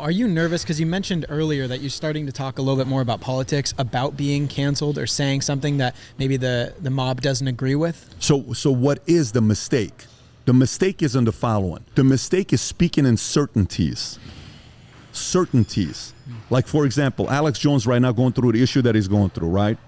Are you nervous? Because you mentioned earlier that you're starting to talk a little bit more about politics, about being canceled or saying something that maybe the mob doesn't agree with. So what is the mistake? The mistake isn't the following. The mistake is speaking in certainties. Certainties. Like, for example, Alex Jones right now going through the issue that he's going through, right?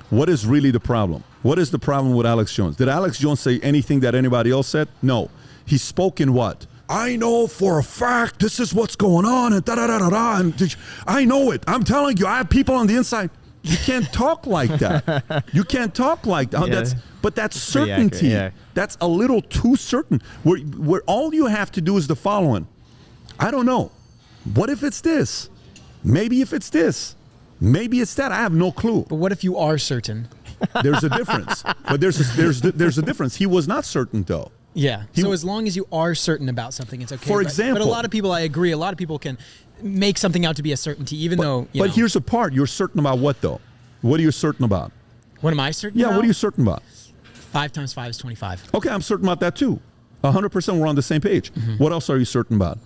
What is really the problem? What is the problem with Alex Jones? Did Alex Jones say anything that anybody else said? No. He spoke in what? I know for a fact this is what's going on and da-da-da-da-da. And I know it. I'm telling you, I have people on the inside. You can't talk like that. You can't talk like that. Yeah. But that's certainty. Yeah. That's a little too certain. Where all you have to do is the following. I don't know. What if it's this? Maybe if it's this. Maybe it's that. I have no clue. But what if you are certain? There's a difference. But there's a difference. He was not certain, though. Yeah. So as long as you are certain about something, it's okay. For example. But a lot of people, I agree, a lot of people can make something out to be a certainty, even though, you know. But here's the part. You're certain about what, though? What are you certain about? What am I certain about? Yeah, what are you certain about? 5 times 5 is 25. Okay, I'm certain about that, too. 100% we're on the same page. Mm-hmm. What else are you certain about?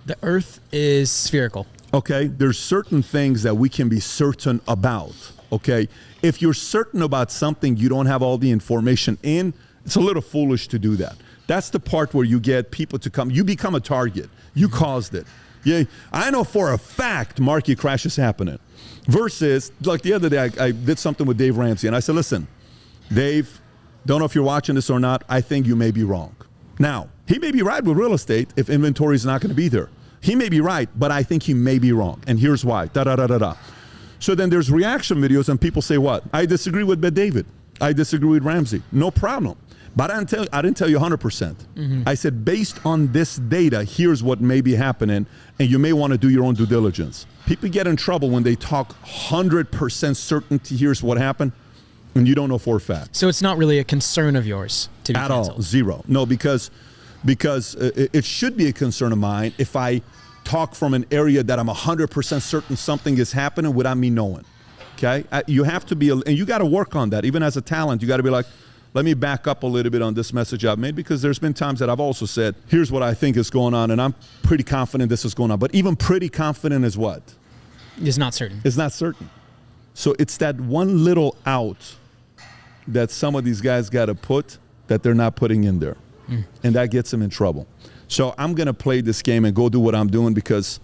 The Earth is spherical. Okay, there's certain things that we can be certain about, okay? If you're certain about something you don't have all the information in, it's a little foolish to do that. That's the part where you get people to come. You become a target. You caused it. Yeah, I know for a fact market crash is happening. Versus, like the other day, I did something with Dave Ramsey, and I said, listen, Dave, don't know if you're watching this or not, I think you may be wrong. Now, he may be right with real estate if inventory is not going to be there. He may be right, but I think he may be wrong. And here's why. Da-da-da-da-da. So then there's reaction videos, and people say what? I disagree with Bet-David. I disagree with Ramsey. No problem. But I didn't tell you 100%. Mm-hmm. I said, based on this data, here's what may be happening, and you may want to do your own due diligence. People get in trouble when they talk 100% certainty, here's what happened, and you don't know for a fact. So it's not really a concern of yours to be canceled? At all, zero. No, because it should be a concern of mine if I talk from an area that I'm 100% certain something is happening without me knowing. Okay? You have to be, and you got to work on that. Even as a talent, you got to be like, let me back up a little bit on this message I've made, because there's been times that I've also said, here's what I think is going on, and I'm pretty confident this is going on. But even pretty confident is what? It's not certain. It's not certain. So it's that one little out that some of these guys got to put that they're not putting in there. And that gets them in trouble. So I'm going to play this game and go do what I'm doing because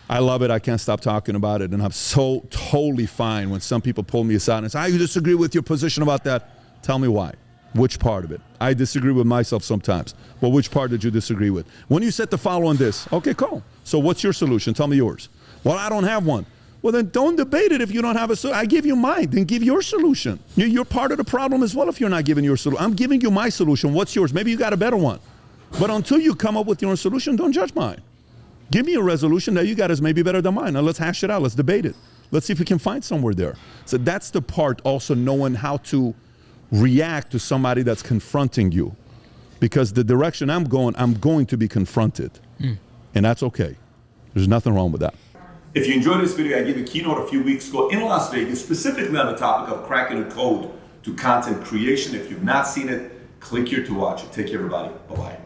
I love it. I can't stop talking about it. And I'm so totally fine when some people pull me aside and say, I disagree with your position about that. Tell me why. Which part of it? I disagree with myself sometimes. But which part did you disagree with? When you said the following this, okay, cool. So what's your solution? Tell me yours. Well, I don't have one. Well, then don't debate it if you don't have a solution. I give you mine, then give your solution. You're part of the problem as well if you're not giving your solution. I'm giving you my solution. What's yours? Maybe you got a better one. But until you come up with your own solution, don't judge mine. Give me a resolution that you got is maybe better than mine. Now let's hash it out. Let's debate it. Let's see if we can find somewhere there. So that's the part, also knowing how to react to somebody that's confronting you. Because the direction I'm going to be confronted. And that's okay. There's nothing wrong with that. If you enjoyed this video, I gave a keynote a few weeks ago in Las Vegas, specifically on the topic of cracking a code to content creation. If you've not seen it, click here to watch it. Take care, everybody. Bye-bye.